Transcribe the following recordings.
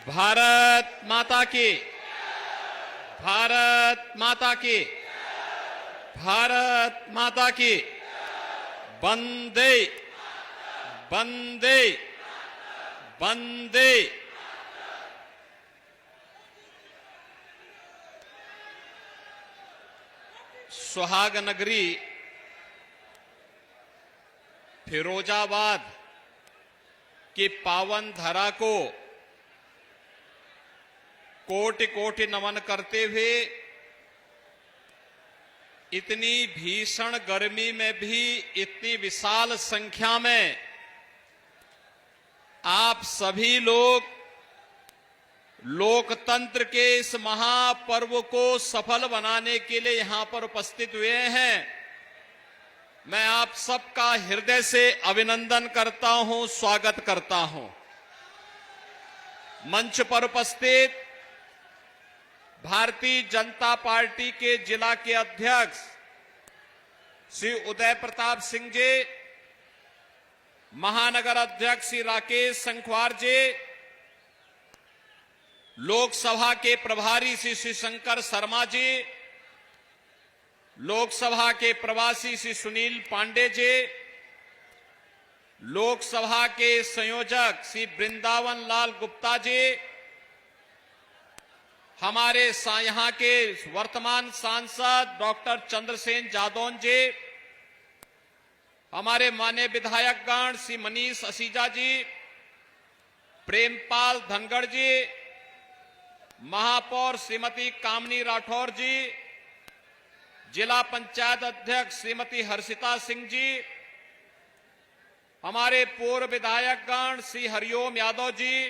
भारत माता की, भारत माता की, भारत माता की। वंदे वंदे वंदे। सुहाग नगरी फिरोजाबाद की पावन धरा को कोटि कोटि नमन करते हुए इतनी भीषण गर्मी में भी इतनी विशाल संख्या में आप सभी लोग लोकतंत्र के इस महापर्व को सफल बनाने के लिए यहां पर उपस्थित हुए हैं। मैं आप सबका हृदय से अभिनंदन करता हूं, स्वागत करता हूं। मंच पर उपस्थित भारतीय जनता पार्टी के जिला के अध्यक्ष श्री उदय प्रताप सिंह जी, महानगर अध्यक्ष श्री राकेश संखवार जी, लोकसभा के प्रभारी श्री शंकर शर्मा जी, लोकसभा के प्रवासी श्री सुनील पांडे जी, लोकसभा के संयोजक श्री वृंदावन लाल गुप्ता जी, हमारे यहां के वर्तमान सांसद डॉक्टर चंद्रसेन जादौन जी, हमारे माननीय विधायकगण श्री मनीष असीजा जी, प्रेमपाल धनगढ़ जी, महापौर श्रीमती कामनी राठौर जी, जिला पंचायत अध्यक्ष श्रीमती हर्षिता सिंह जी, हमारे पूर्व विधायकगण श्री हरिओम यादव जी,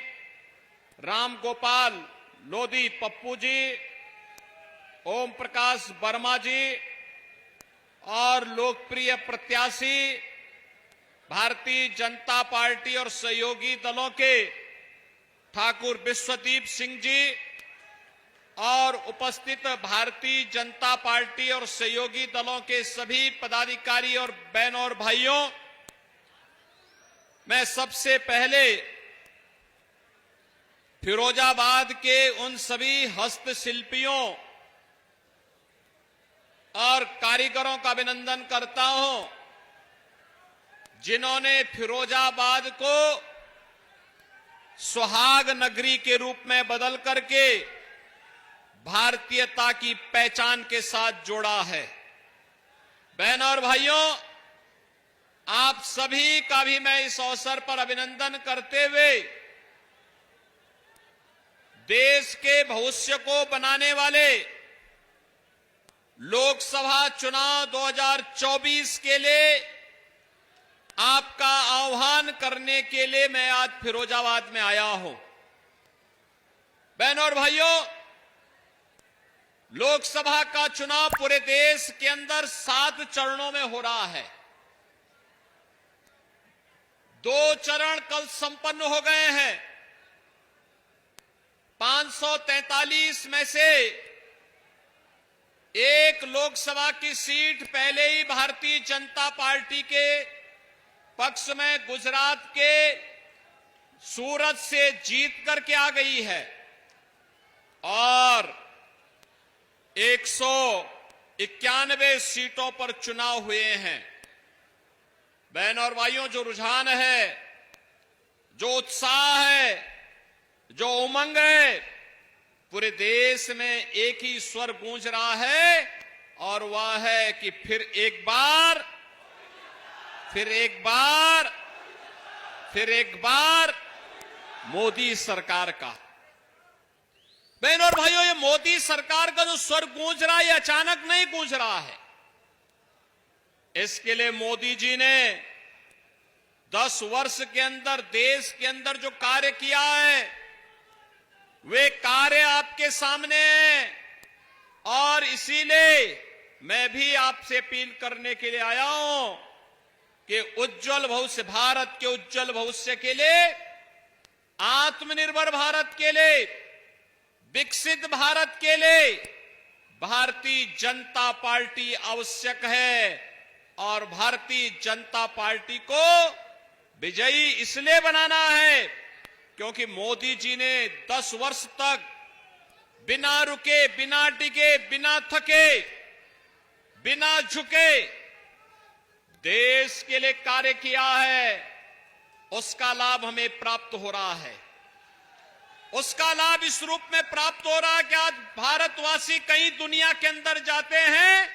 राम गोपाल लोधी पप्पू जी, ओम प्रकाश वर्मा जी और लोकप्रिय प्रत्याशी भारतीय जनता पार्टी और सहयोगी दलों के ठाकुर विश्वदीप सिंह जी और उपस्थित भारतीय जनता पार्टी और सहयोगी दलों के सभी पदाधिकारी और बहनों और भाइयों, मैं सबसे पहले फिरोजाबाद के उन सभी हस्तशिल्पियों और कारीगरों का अभिनंदन करता हूं जिन्होंने फिरोजाबाद को सुहाग नगरी के रूप में बदल करके भारतीयता की पहचान के साथ जोड़ा है। बहनों और भाइयों, आप सभी का भी मैं इस अवसर पर अभिनंदन करते हुए देश के भविष्य को बनाने वाले लोकसभा चुनाव 2024 के लिए आपका आह्वान करने के लिए मैं आज फिरोजाबाद में आया हूं। बहनों और भाइयों, लोकसभा का चुनाव पूरे देश के अंदर 7 चरणों में हो रहा है। 2 चरण कल संपन्न हो गए हैं। 543 में से एक लोकसभा की सीट पहले ही भारतीय जनता पार्टी के पक्ष में गुजरात के सूरत से जीत करके आ गई है और 191 सीटों पर चुनाव हुए हैं। बहनों और भाइयों, जो रुझान है, जो उत्साह है, जो उमंग है, पूरे देश में एक ही स्वर गूंज रहा है और वह है कि फिर एक बार मोदी सरकार का। बहनों और भाइयों, ये मोदी सरकार का जो स्वर गूंज रहा है, ये अचानक नहीं गूंज रहा है। इसके लिए मोदी जी ने 10 वर्ष के अंदर देश के अंदर जो कार्य किया है, वे कार्य आपके सामने हैं और इसीलिए मैं भी आपसे अपील करने के लिए आया हूं कि उज्जवल भविष्य, भारत के उज्जवल भविष्य के लिए, आत्मनिर्भर भारत के लिए, विकसित भारत के लिए भारतीय जनता पार्टी आवश्यक है और भारतीय जनता पार्टी को विजयी इसलिए बनाना है क्योंकि मोदी जी ने 10 वर्ष तक बिना रुके, बिना डिगे, बिना थके, बिना झुके देश के लिए कार्य किया है। उसका लाभ हमें प्राप्त हो रहा है। उसका लाभ इस रूप में प्राप्त हो रहा है कि आज भारतवासी कहीं दुनिया के अंदर जाते हैं,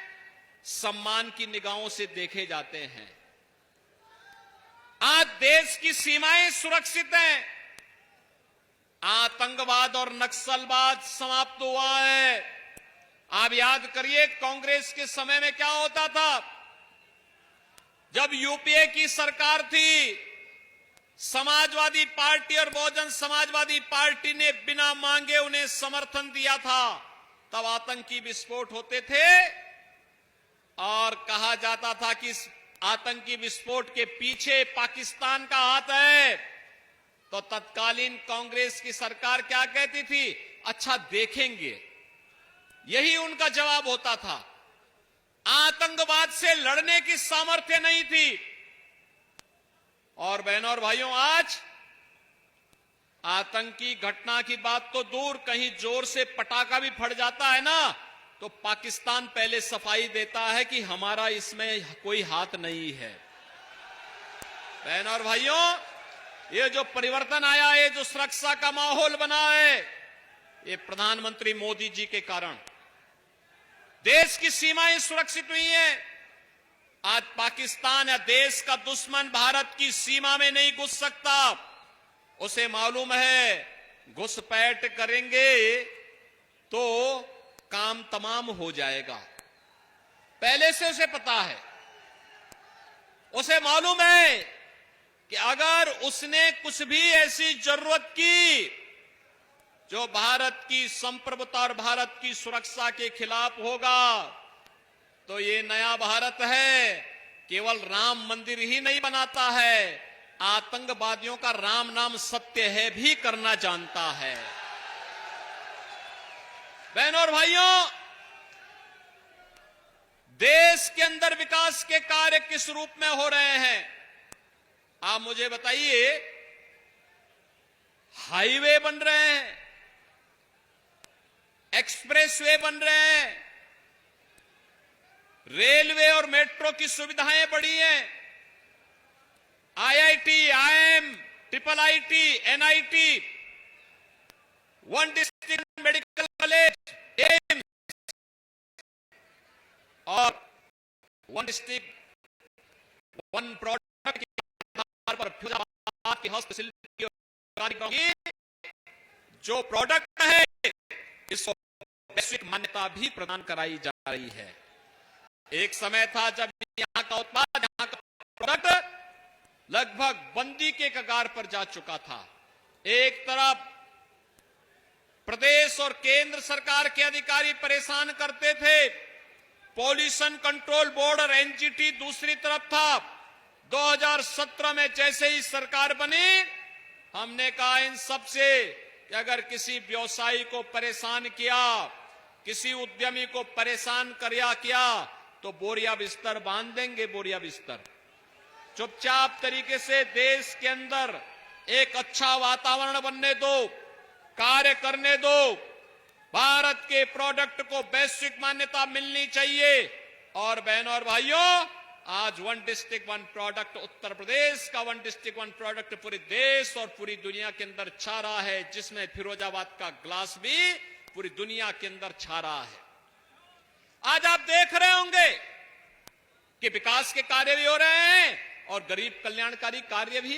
सम्मान की निगाहों से देखे जाते हैं। आज देश की सीमाएं सुरक्षित हैं। आतंकवाद और नक्सलवाद समाप्त हुआ है। आप याद करिए कांग्रेस के समय में क्या होता था। जब यूपीए की सरकार थी, समाजवादी पार्टी और बहुजन समाजवादी पार्टी ने बिना मांगे उन्हें समर्थन दिया था। तब आतंकी विस्फोट होते थे और कहा जाता था कि इस आतंकी विस्फोट के पीछे पाकिस्तान का हाथ है। तो तत्कालीन कांग्रेस की सरकार क्या कहती थी? अच्छा देखेंगे। यही उनका जवाब होता था। आतंकवाद से लड़ने की सामर्थ्य नहीं थी। और बहनों और भाइयों, आज आतंकी घटना की बात तो दूर, कहीं जोर से पटाखा भी फट जाता है ना, तो पाकिस्तान पहले सफाई देता है कि हमारा इसमें कोई हाथ नहीं है। बहनों और भाइयों, ये जो परिवर्तन आया है, जो सुरक्षा का माहौल बना है, ये प्रधानमंत्री मोदी जी के कारण देश की सीमाएं सुरक्षित हुई हैं। आज पाकिस्तान या देश का दुश्मन भारत की सीमा में नहीं घुस सकता। उसे मालूम है घुसपैठ करेंगे तो काम तमाम हो जाएगा। पहले से उसे पता है। उसे मालूम है कि अगर उसने कुछ भी ऐसी जरूरत की जो भारत की संप्रभुता और भारत की सुरक्षा के खिलाफ होगा, तो ये नया भारत है केवल राम मंदिर ही नहीं बनाता है, आतंकवादियों का राम नाम सत्य है भी करना जानता है। बहनों और भाइयों, देश के अंदर विकास के कार्य किस रूप में हो रहे हैं, आप मुझे बताइए। हाईवे बन रहे हैं, एक्सप्रेसवे बन रहे हैं, रेलवे और मेट्रो की सुविधाएं बढ़ी हैं, IIT, IIM, triple IT, NIT, one district medical college, AIIMS और वन डिस्ट्रिक्ट वन प्रोडक्ट के आधार पर फिरोजाबाद की हस्तशिल्प की जो प्रोडक्ट है इसको वैश्विक मान्यता भी प्रदान कराई जा रही है। एक समय था जब यहां का उत्पाद, यहां का प्रोडक्ट लगभग बंदी के कगार पर जा चुका था। एक तरफ प्रदेश और केंद्र सरकार के अधिकारी परेशान करते थे, पॉल्यूशन कंट्रोल बोर्ड और एनजीटी दूसरी तरफ था। 2017 में जैसे ही सरकार बनी, हमने कहा इन सबसे कि अगर किसी व्यवसायी को परेशान किया, किसी उद्यमी को परेशान किया तो बोरिया बिस्तर बांध देंगे। बोरिया बिस्तर चुपचाप तरीके से देश के अंदर एक अच्छा वातावरण बनने दो, कार्य करने दो। भारत के प्रोडक्ट को वैश्विक मान्यता मिलनी चाहिए। और बहनों और भाइयों, आज one district one product, Uttar Pradesh का वन डिस्ट्रिक्ट वन प्रोडक्ट पूरे देश और पूरी दुनिया के अंदर छा रहा है, जिसमें फिरोजाबाद का ग्लास भी पूरी दुनिया के अंदर छा रहा है। आज आप देख रहे होंगे कि विकास के कार्य भी हो रहे हैं और गरीब कल्याणकारी कार्य भी।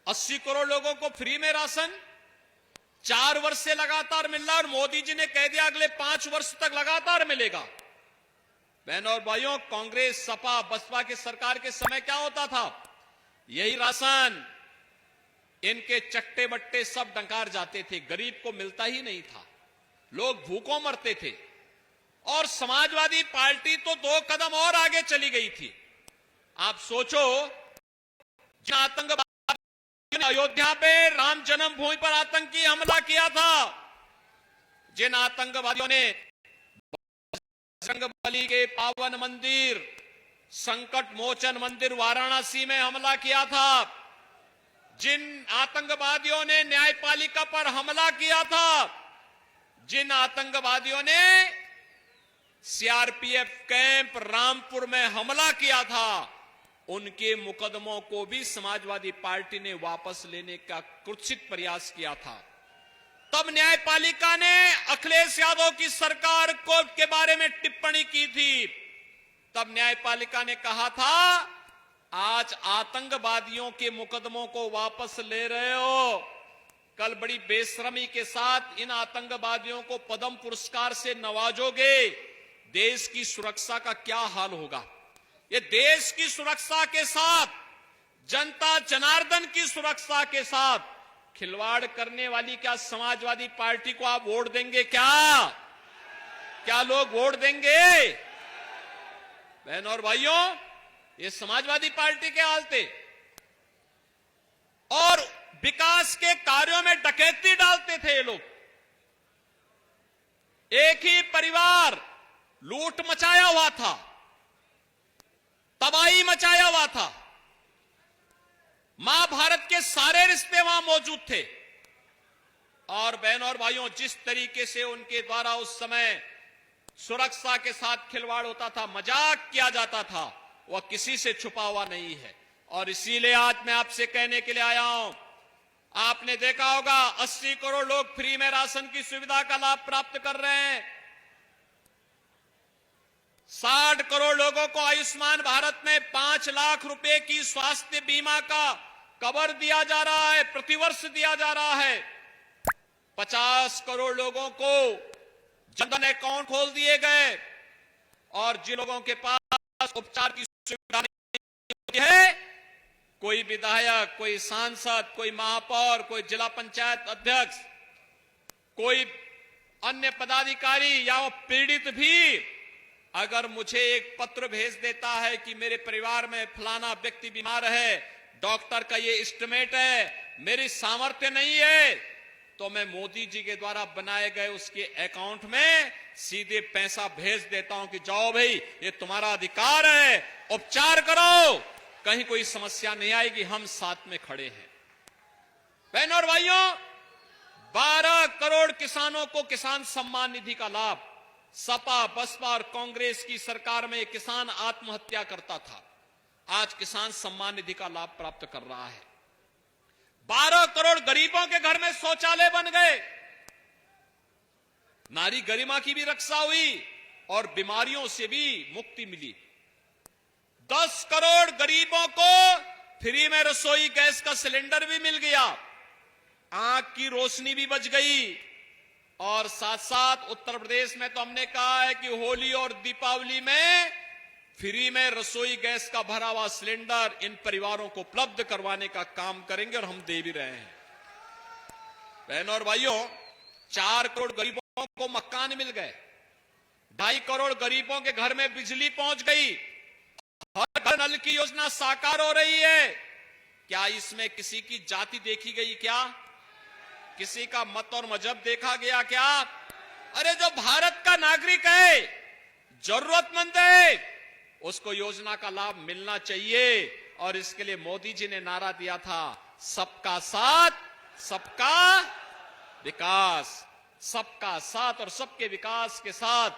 80 करोड़ लोगों को फ्री में राशन 4 वर्ष से लगातार मिल रहा, और मोदी जी ने कह दिया अगले 5 वर्ष तक लगातार मिलेगा। बहनों और भाइयों, कांग्रेस, सपा, बसपा की सरकार के समय क्या होता था? यही राशन इनके चट्टे बट्टे सब डंकार जाते थे, गरीब को मिलता ही नहीं था, लोग भूखों मरते थे। और समाजवादी पार्टी तो 2 कदम और आगे चली गई थी। आप सोचो, जिन आतंकवादियों ने अयोध्या पे राम जन्मभूमि पर आतंकी हमला किया था, जिन आतंकवादियों ने बजरंगबली के पावन मंदिर, संकट मोचन मंदिर वाराणसी में हमला किया था, जिन आतंकवादियों ने न्यायपालिका पर हमला किया था, जिन आतंकवादियों ने सीआरपीएफ कैंप रामपुर में हमला किया था, उनके मुकदमों को भी समाजवादी पार्टी ने वापस लेने का कुत्सित प्रयास किया था। तब न्यायपालिका ने अखिलेश यादव की सरकार को के बारे में टिप्पणी की थी। तब न्यायपालिका ने कहा था, आज आतंकवादियों के मुकदमों को वापस ले रहे हो, कल बड़ी बेशर्मी के साथ इन आतंकवादियों को पद्म पुरस्कार से नवाजोगे, देश की सुरक्षा का क्या हाल होगा। ये देश की सुरक्षा के साथ, जनता जनार्दन की सुरक्षा के साथ खिलवाड़ करने वाली क्या समाजवादी पार्टी को आप वोट देंगे? क्या लोग वोट देंगे? बहनों और भाइयों, ये समाजवादी पार्टी के हाल थे। और विकास के कार्यों में डकैती डालते थे ये लोग। एक ही परिवार लूट मचाया हुआ था, तबाही मचाया हुआ था। महाभारत के सारे रिश्ते वहां मौजूद थे। और बहनों और भाइयों, जिस तरीके से उनके द्वारा उस समय सुरक्षा के साथ खिलवाड़ होता था, मजाक किया जाता था, वह किसी से छुपा हुआ नहीं है। और इसीलिए आज मैं आपसे कहने के लिए आया हूं, आपने देखा होगा 80 करोड़ लोग फ्री में राशन की सुविधा का लाभ प्राप्त कर रहे हैं। 60 करोड़ लोगों को आयुष्मान भारत में 5 लाख रुपए की स्वास्थ्य बीमा का कवर दिया जा रहा है, प्रतिवर्ष दिया जा रहा है। 50 करोड़ लोगों को जनधन अकाउंट खोल दिए गए। और जिन लोगों के पास उपचार की सुविधा नहीं है, कोई विधायक, कोई सांसद, कोई महापौर, कोई जिला पंचायत अध्यक्ष, कोई अन्य पदाधिकारी या वो पीड़ित भी अगर मुझे एक पत्र भेज देता है कि मेरे परिवार में फलाना व्यक्ति बीमार है, डॉक्टर का ये एस्टिमेट है, मेरी सामर्थ्य नहीं है, तो मैं मोदी जी के द्वारा बनाए गए उसके अकाउंट में सीधे पैसा भेज देता हूं कि जाओ भाई, ये तुम्हारा अधिकार है, उपचार करो, कहीं कोई समस्या नहीं आएगी, हम साथ में खड़े हैं। बहनों और भाइयों, 12 करोड़ किसानों को किसान सम्मान निधि का लाभ। सपा, बसपा और कांग्रेस की सरकार में किसान आत्महत्या करता था, आज किसान सम्मान निधि का लाभ प्राप्त कर रहा है। 12 करोड़ गरीबों के घर में शौचालय बन गए। नारी गरिमा की भी रक्षा हुई और बीमारियों से भी मुक्ति मिली। 10 करोड़ गरीबों को फ्री में रसोई गैस का सिलेंडर भी मिल गया, आंख की रोशनी भी बच गई। और साथ साथ उत्तर प्रदेश में तो हमने कहा है कि होली और दीपावली में फ्री में रसोई गैस का भरा हुआ सिलेंडर इन परिवारों को उपलब्ध करवाने का काम करेंगे और हम दे भी रहे हैं। बहनों और भाइयों, 4 करोड़ गरीबों को मकान मिल गए, 2.5 करोड़ गरीबों के घर में बिजली पहुंच गई, हर घर नल की योजना साकार हो रही है। क्या इसमें किसी की जाति देखी गई? क्या किसी का मत और मजहब देखा गया? क्या? अरे जो भारत का नागरिक है, जरूरतमंद है, उसको योजना का लाभ मिलना चाहिए। और इसके लिए मोदी जी ने नारा दिया था, सबका साथ सबका विकास। सबका साथ और सबके विकास के साथ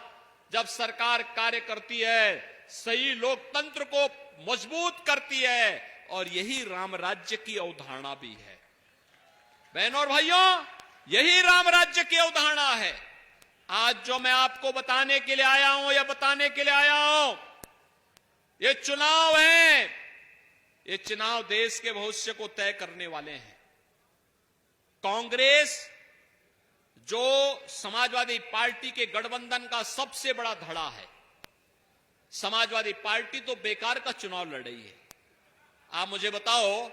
जब सरकार कार्य करती है, सही लोकतंत्र को मजबूत करती है, और यही राम राज्य की अवधारणा भी है। बहनों और भाइयों, यही राम राज्य की अवधारणा है। आज जो मैं आपको बताने के लिए आया हूं या बताने के लिए आया हूं, ये चुनाव है, ये चुनाव देश के भविष्य को तय करने वाले हैं। कांग्रेस जो समाजवादी पार्टी के गठबंधन का सबसे बड़ा धड़ा है, समाजवादी पार्टी तो बेकार का चुनाव लड़ रही है। आप मुझे बताओ,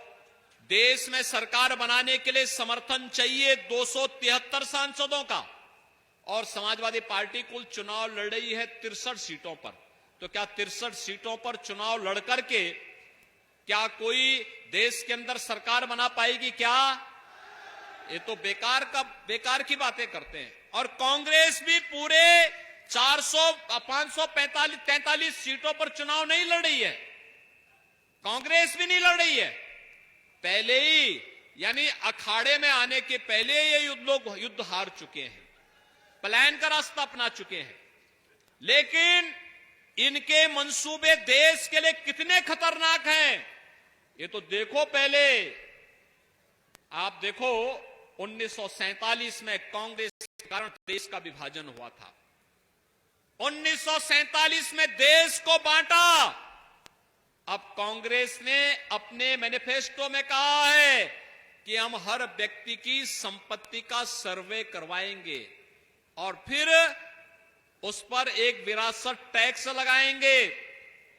देश में सरकार बनाने के लिए समर्थन चाहिए 273 सांसदों का, और समाजवादी पार्टी कुल चुनाव लड़ रही है 63 सीटों पर। तो क्या 63 सीटों पर चुनाव लड़कर के क्या कोई देश के अंदर सरकार बना पाएगी? क्या? ये तो बेकार की बातें करते हैं। और कांग्रेस भी पूरे 543 सीटों पर चुनाव नहीं लड़ रही है। कांग्रेस भी नहीं लड़ रही है। पहले ही यानी अखाड़े में आने के पहले ये युद्ध हार चुके हैं, प्लान का रास्ता अपना चुके हैं। लेकिन इनके मंसूबे देश के लिए कितने खतरनाक हैं, ये तो देखो। पहले आप देखो 1947 में कांग्रेस के कारण देश का विभाजन हुआ था। 1947 में देश को बांटा। अब कांग्रेस ने अपने मैनिफेस्टो में कहा है कि हम हर व्यक्ति की संपत्ति का सर्वे करवाएंगे और फिर उस पर एक विरासत टैक्स लगाएंगे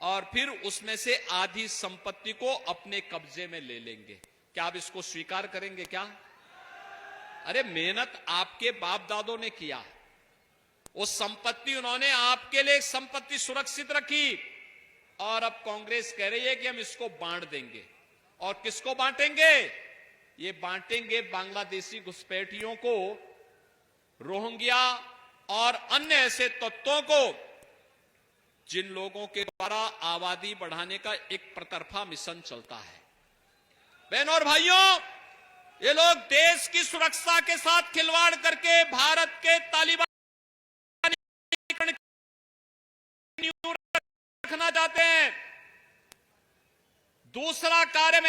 और फिर उसमें से आधी संपत्ति को अपने कब्जे में ले लेंगे। क्या आप इसको स्वीकार करेंगे क्या? अरे मेहनत आपके बाप दादों ने किया, वो संपत्ति उन्होंने आपके लिए संपत्ति सुरक्षित रखी और अब कांग्रेस कह रही है कि हम इसको बांट देंगे। और किसको बांटेंगे? ये बांटेंगे बांग्लादेशी घुसपैठियों को, रोहिंग्या और अन्य ऐसे तत्वों को जिन लोगों के द्वारा आबादी बढ़ाने का एक प्रतरफा मिशन चलता है। बहनों और भाइयों, ये लोग देश की सुरक्षा के साथ खिलवाड़ करके भारत के तालिबान रखना चाहते हैं। दूसरा कार्य में